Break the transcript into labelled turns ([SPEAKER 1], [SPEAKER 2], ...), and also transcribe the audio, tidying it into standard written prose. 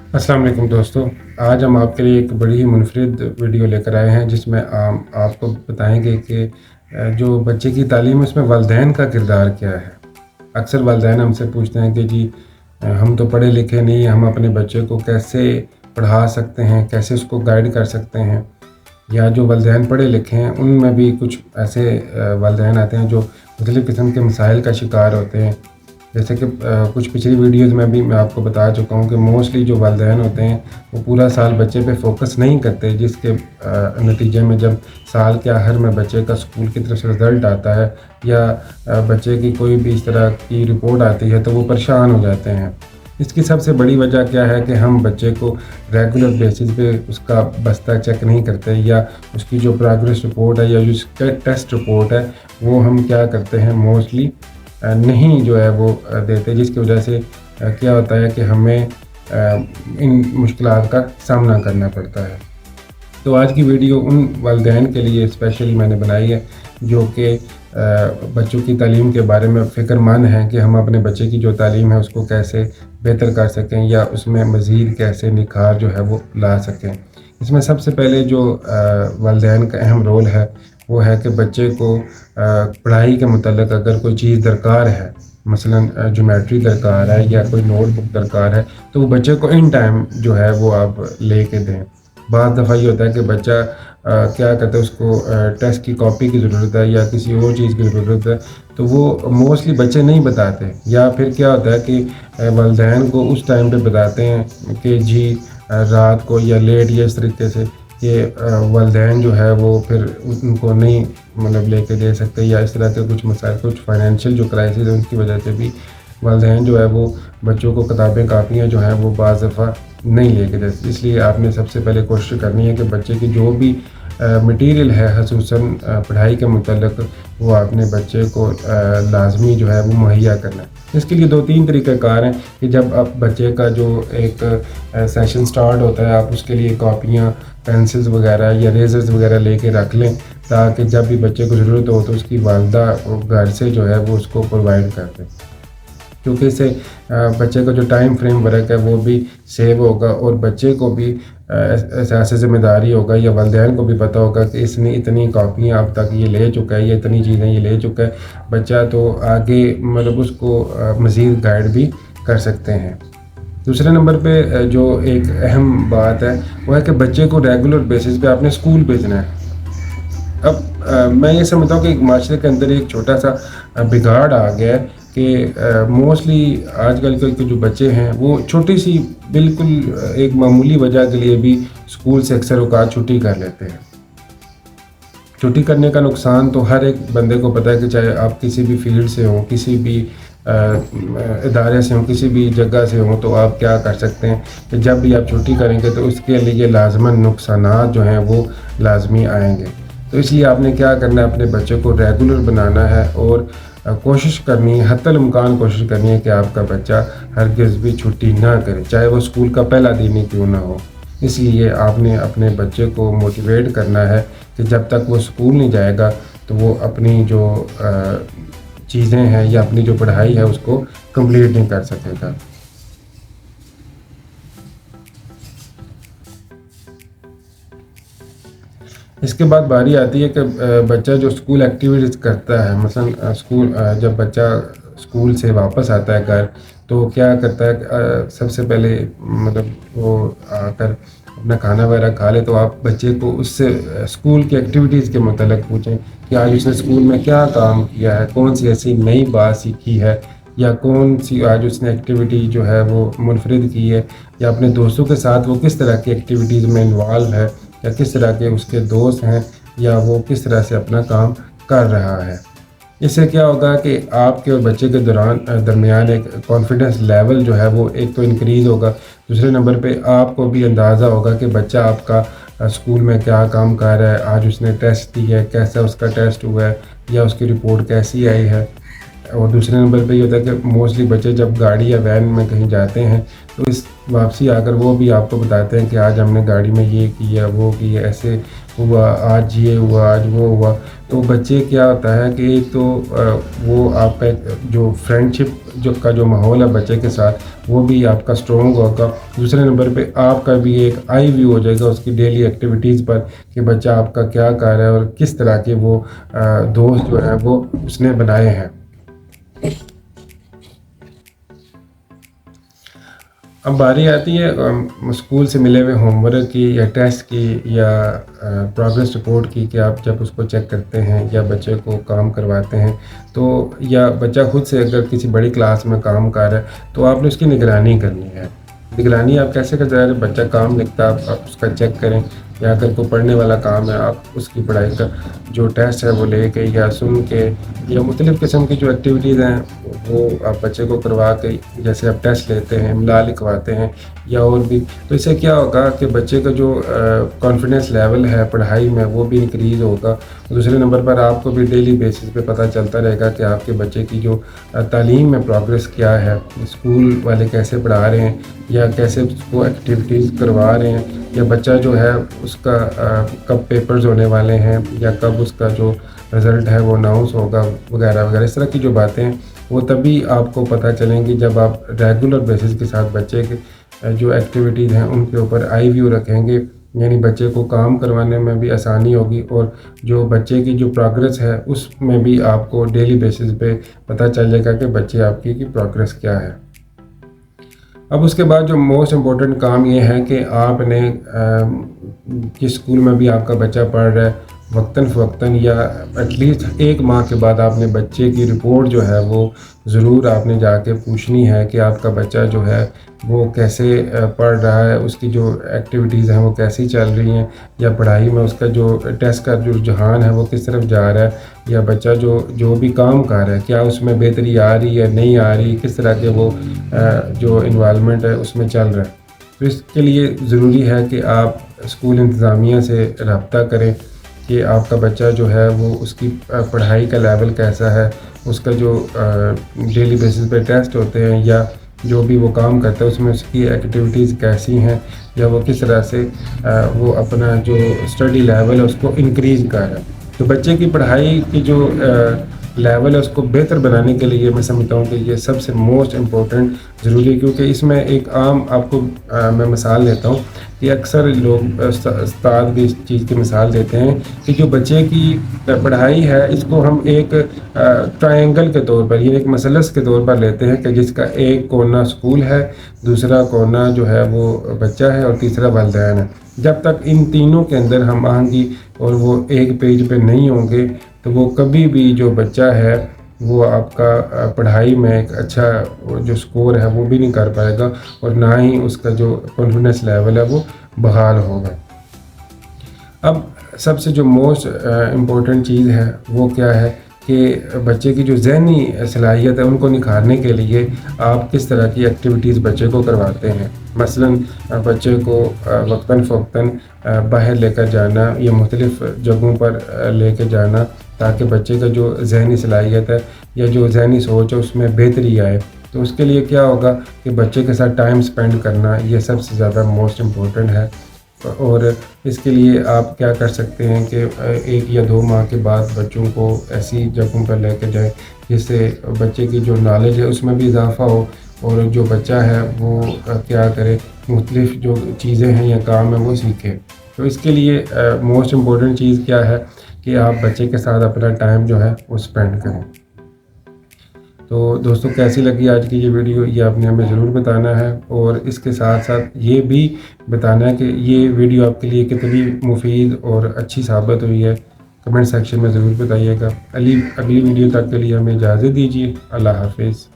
[SPEAKER 1] السلام علیکم دوستو، آج ہم آپ کے لیے ایک بڑی ہی منفرد ویڈیو لے کر آئے ہیں جس میں آپ کو بتائیں گے کہ جو بچے کی تعلیم ہے اس میں والدین کا کردار کیا ہے۔ اکثر والدین ہم سے پوچھتے ہیں کہ جی ہم تو پڑھے لکھے نہیں، ہم اپنے بچے کو کیسے پڑھا سکتے ہیں، کیسے اس کو گائیڈ کر سکتے ہیں۔ یا جو والدین پڑھے لکھے ہیں ان میں بھی کچھ ایسے والدین آتے ہیں جو مختلف قسم کے مسائل کا شکار ہوتے ہیں، جیسے کہ کچھ پچھلی ویڈیوز میں بھی میں آپ کو بتا چکا ہوں کہ موسٹلی جو والدین ہوتے ہیں وہ پورا سال بچے پہ فوکس نہیں کرتے، جس کے نتیجے میں جب سال کے آخر میں بچے کا اسکول کی طرف سے رزلٹ آتا ہے یا بچے کی کوئی بھی اس طرح کی رپورٹ آتی ہے تو وہ پریشان ہو جاتے ہیں۔ اس کی سب سے بڑی وجہ کیا ہے کہ ہم بچے کو ریگولر بیسس پہ اس کا بستہ چیک نہیں کرتے، یا اس کی جو پروگریس رپورٹ ہے یا جو اس کا ٹیسٹ رپورٹ ہے وہ ہم کیا کرتے ہیں موسٹلی نہیں جو ہے وہ دیتے، جس کی وجہ سے کیا ہوتا ہے کہ ہمیں ان مشکلات کا سامنا کرنا پڑتا ہے۔ تو آج کی ویڈیو ان والدین کے لیے اسپیشلی میں نے بنائی ہے جو کہ بچوں کی تعلیم کے بارے میں فکر مند ہیں کہ ہم اپنے بچے کی جو تعلیم ہے اس کو کیسے بہتر کر سکیں یا اس میں مزید کیسے نکھار جو ہے وہ لا سکیں۔ اس میں سب سے پہلے جو والدین کا اہم رول ہے وہ ہے کہ بچے کو پڑھائی کے متعلق اگر کوئی چیز درکار ہے، مثلاً جیومیٹری درکار ہے یا کوئی نوٹ بک درکار ہے، تو وہ بچے کو ان ٹائم جو ہے وہ آپ لے کے دیں۔ بعض دفعہ یہ ہوتا ہے کہ بچہ کیا کہتے ہیں اس کو ٹیسٹ کی کاپی کی ضرورت ہے یا کسی اور چیز کی ضرورت ہے، تو وہ موسٹلی بچے نہیں بتاتے، یا پھر کیا ہوتا ہے کہ والدین کو اس ٹائم پہ بتاتے ہیں کہ جی رات کو یا لیٹ، یا اس طریقے سے کہ والدین جو ہے وہ پھر ان کو نہیں لے کے دے سکتے، یا اس طرح کے کچھ مسائل، کچھ فائنینشیل جو کرائسس ہیں ان کی وجہ سے بھی والدین جو ہے وہ بچوں کو کتابیں کاپیاں جو ہیں وہ بعض دفعہ نہیں لے کے دیتے۔ اس لیے آپ نے سب سے پہلے کوشش کرنی ہے کہ بچے کی جو بھی مٹیریل ہے خصوصاً پڑھائی کے متعلق وہ اپنے بچے کو لازمی جو ہے وہ مہیا کرنا ہے۔ اس کے لیے 2-3 طریقہ کار ہیں کہ جب آپ بچے کا جو ایک سیشن سٹارٹ ہوتا ہے آپ اس کے لیے کاپیاں، پینسلز وغیرہ یا ریزرز وغیرہ لے کے رکھ لیں، تاکہ جب بھی بچے کو ضرورت ہو تو اس کی والدہ گھر سے جو ہے وہ اس کو پرووائڈ کر دیں، کیونکہ اس سے بچے کا جو ٹائم فریم ورک ہے وہ بھی سیو ہوگا، اور بچے کو بھی احساس ذمہ داری ہوگا یا والدین کو بھی پتہ ہوگا کہ اس نے اتنی کاپیاں اب تک یہ لے چکا ہے یا اتنی چیزیں یہ لے چکا ہے، بچہ تو آگے اس کو مزید گائیڈ بھی کر سکتے ہیں۔ دوسرے نمبر پہ جو ایک اہم بات ہے وہ ہے کہ بچے کو ریگولر بیسس پہ آپ نے اسکول بھیجنا ہے۔ اب میں یہ سمجھتا ہوں کہ ایک معاشرے کے اندر ایک چھوٹا سا بگاڑ آ گیا ہے کہ موسٹلی آج کل کے جو بچے ہیں وہ چھوٹی سی بالکل ایک معمولی وجہ کے لیے بھی اسکول سے اکثر اوقات چھٹی کر لیتے ہیں۔ چھٹی کرنے کا نقصان تو ہر ایک بندے کو پتہ ہے کہ چاہے آپ کسی بھی فیلڈ سے ہوں، کسی بھی ادارے سے ہوں، کسی بھی جگہ سے ہوں، تو آپ کیا کر سکتے ہیں کہ جب بھی آپ چھٹی کریں گے تو اس کے لیے لازماً نقصانات جو ہیں وہ لازمی آئیں گے۔ تو اس لیے آپ نے کیا کرنا ہے، اپنے بچے کو ریگولر بنانا ہے اور کوشش کرنی ہے، حتی الامکان کوشش کرنی ہے کہ آپ کا بچہ ہرگز بھی چھٹی نہ کرے، چاہے وہ اسکول کا پہلا دن ہی کیوں نہ ہو۔ اس لیے آپ نے اپنے بچے کو موٹیویٹ کرنا ہے کہ جب تک وہ اسکول نہیں جائے گا تو وہ اپنی جو چیزیں ہیں یا اپنی جو پڑھائی ہے اس کو کمپلیٹ نہیں کر سکے گا۔ اس کے بعد باری آتی ہے کہ بچہ جو اسکول ایکٹیویٹیز کرتا ہے، مثلا اسکول جب بچہ اسکول سے واپس آتا ہے گھر تو کیا کرتا ہے، سب سے پہلے وہ آ کر اپنا کھانا وغیرہ کھا لے تو آپ بچے کو اس سے اسکول کی ایکٹیویٹیز کے متعلق پوچھیں کہ آج اس نے اسکول میں کیا کام کیا ہے، کون سی ایسی نئی بات سیکھی ہے، یا کون سی آج اس نے ایکٹیویٹی جو ہے وہ منفرد کی ہے، یا اپنے دوستوں کے ساتھ وہ کس طرح کی ایکٹیویٹیز میں انوالو ہے، یا کس طرح کے اس کے دوست ہیں، یا وہ کس طرح سے اپنا کام کر رہا ہے۔ اس سے کیا ہوگا کہ آپ کے اور بچے کے درمیان ایک کانفیڈنس لیول جو ہے وہ ایک تو انکریز ہوگا، دوسرے نمبر پہ آپ کو بھی اندازہ ہوگا کہ بچہ آپ کا اسکول میں کیا کام کر رہا ہے، آج اس نے ٹیسٹ دی ہے، کیسا اس کا ٹیسٹ ہوا ہے، یا اس کی رپورٹ کیسی آئی ہے۔ اور دوسرے نمبر پہ یہ ہوتا ہے کہ موسٹلی بچے جب گاڑی یا وین میں کہیں جاتے ہیں تو اس واپسی آ کر وہ بھی آپ کو بتاتے ہیں کہ آج ہم نے گاڑی میں یہ کیا، وہ کیا، ایسے ہوا، آج یہ ہوا، آج وہ ہوا۔ تو بچے کیا ہوتا ہے کہ ایک تو وہ آپ کا جو فرینڈ شپ کا جو ماحول ہے بچے کے ساتھ وہ بھی آپ کا اسٹرانگ ہوگا. دوسرے نمبر پہ آپ کا بھی ایک آئی ویو ہو جائے گا اس کی ڈیلی ایکٹیویٹیز پر کہ بچہ آپ کا کیا کر رہا ہے اور کس طرح کے وہ دوست جو ہیں وہ اس نے بنائے ہیں. اب باری آتی ہے اسکول سے ملے ہوئے ہوم ورک کی یا ٹیسٹ کی یا پروگریس رپورٹ کی کہ آپ جب اس کو چیک کرتے ہیں یا بچے کو کام کرواتے ہیں تو یا بچہ خود سے اگر کسی بڑی کلاس میں کام کر رہا ہے تو آپ نے اس کی نگرانی کرنی ہے. نگرانی آپ کیسے کر رہے ہیں؟ بچہ کام لکھتا ہے آپ اس کا چیک کریں, یا اگر کوئی پڑھنے والا کام ہے آپ اس کی پڑھائی کا جو ٹیسٹ ہے وہ لے کے یا سن کے یا مختلف قسم کی جو ایکٹیویٹیز ہیں وہ آپ بچے کو کروا کے, جیسے آپ ٹیسٹ لیتے ہیں, املا لکھواتے ہیں یا اور بھی, تو اس سے کیا ہوگا کہ بچے کا جو کانفیڈنس لیول ہے پڑھائی میں وہ بھی انکریز ہوگا. دوسرے نمبر پر آپ کو بھی ڈیلی بیسس پہ پتہ چلتا رہے گا کہ آپ کے بچے کی جو تعلیم میں پروگریس کیا ہے, اسکول والے کیسے پڑھا رہے ہیں یا کیسے اس کو ایکٹیویٹیز کروا رہے ہیں, یا بچہ جو ہے اس کا کب پیپرز ہونے والے ہیں یا کب اس کا جو رزلٹ ہے وہ اناؤنس ہوگا وغیرہ وغیرہ. اس طرح کی جو باتیں ہیں وہ تبھی آپ کو پتہ چلیں گی جب آپ ریگولر بیسس کے ساتھ بچے کے جو ایکٹیویٹیز ہیں ان کے اوپر آئی ویو رکھیں گے. یعنی بچے کو کام کروانے میں بھی آسانی ہوگی اور جو بچے کی جو پروگریس ہے اس میں بھی آپ کو ڈیلی بیسس پہ پتہ چل جائے گا کہ بچے آپ کی پروگریس کیا ہے. اب اس کے بعد جو موسٹ امپورٹنٹ کام یہ ہے کہ آپ نے جس اسکول میں بھی آپ کا بچہ پڑھ رہا ہے وقتاً فوقتاً یا ایٹ لیسٹ 1 ماہ کے بعد آپ نے بچے کی رپورٹ جو ہے وہ ضرور آپ نے جا کے پوچھنی ہے کہ آپ کا بچہ جو ہے وہ کیسے پڑھ رہا ہے, اس کی جو ایکٹیویٹیز ہیں وہ کیسی چل رہی ہیں, یا پڑھائی میں اس کا جو ٹیسٹ کا جو رجحان ہے وہ کس طرف جا رہا ہے, یا بچہ جو بھی کام کر رہا ہے کیا اس میں بہتری آ رہی ہے نہیں آ رہی, کس طرح کے وہ جو انوالومنٹ ہے اس میں چل رہا ہے. تو اس کے لیے ضروری ہے کہ آپ اسکول انتظامیہ سے رابطہ کریں کہ آپ کا بچہ جو ہے وہ اس کی پڑھائی کا لیول کیسا ہے, اس کا جو ڈیلی بیسس پہ ٹیسٹ ہوتے ہیں یا جو بھی وہ کام کرتا ہے اس میں اس کی ایکٹیویٹیز کیسی ہیں, یا وہ کس طرح سے وہ اپنا جو اسٹڈی لیول ہے اس کو انکریز کر رہا ہے. تو بچے کی پڑھائی کی جو لیول ہے اس کو بہتر بنانے کے لیے میں سمجھتا ہوں کہ یہ سب سے موسٹ امپورٹنٹ ضروری ہے, کیونکہ اس میں ایک عام آپ کو میں مثال دیتا ہوں کہ اکثر لوگ استاد بھی اس چیز کی مثال دیتے ہیں کہ جو بچے کی پڑھائی ہے اس کو ہم ایک ٹرائنگل کے طور پر یعنی ایک مثلث کے طور پر لیتے ہیں کہ جس کا ایک کونا اسکول ہے, دوسرا کونا جو ہے وہ بچہ ہے اور تیسرا والدین ہے. جب تک ان تینوں کے اندر ہم آہنگی اور وہ ایک پیج پہ نہیں ہوں گے تو وہ کبھی بھی جو بچہ ہے وہ آپ کا پڑھائی میں ایک اچھا جو سکور ہے وہ بھی نہیں کر پائے گا اور نہ ہی اس کا جو کانفیڈنس لیول ہے وہ بحال ہوگا. اب سب سے جو موسٹ امپورٹنٹ چیز ہے وہ کیا ہے کہ بچے کی جو ذہنی صلاحیت ہے ان کو نکھارنے کے لیے آپ کس طرح کی ایکٹیویٹیز بچے کو کرواتے ہیں. مثلاً بچے کو وقتاً فوقتاً باہر لے کر جانا یا مختلف جگہوں پر لے کے جانا تاکہ بچے کا جو ذہنی صلاحیت ہے یا جو ذہنی سوچ ہے اس میں بہتری آئے. تو اس کے لیے کیا ہوگا کہ بچے کے ساتھ ٹائم سپینڈ کرنا یہ سب سے زیادہ موسٹ امپورٹنٹ ہے. اور اس کے لیے آپ کیا کر سکتے ہیں کہ 1 یا 2 ماہ کے بعد بچوں کو ایسی جگہوں پر لے کے جائیں جس سے بچے کی جو نالج ہے اس میں بھی اضافہ ہو اور جو بچہ ہے وہ کیا کرے, مختلف جو چیزیں ہیں یا کام ہیں وہ سیکھے. تو اس کے لیے موسٹ امپورٹنٹ چیز کیا ہے کہ آپ بچے کے ساتھ اپنا ٹائم جو ہے وہ سپینڈ کریں. تو دوستو کیسی لگی آج کی یہ ویڈیو یہ آپ نے ہمیں ضرور بتانا ہے, اور اس کے ساتھ ساتھ یہ بھی بتانا ہے کہ یہ ویڈیو آپ کے لیے کتنی مفید اور اچھی ثابت ہوئی ہے. کمنٹ سیکشن میں ضرور بتائیے گا. اگلی ویڈیو تک کے لیے ہمیں اجازت دیجیے. اللہ حافظ.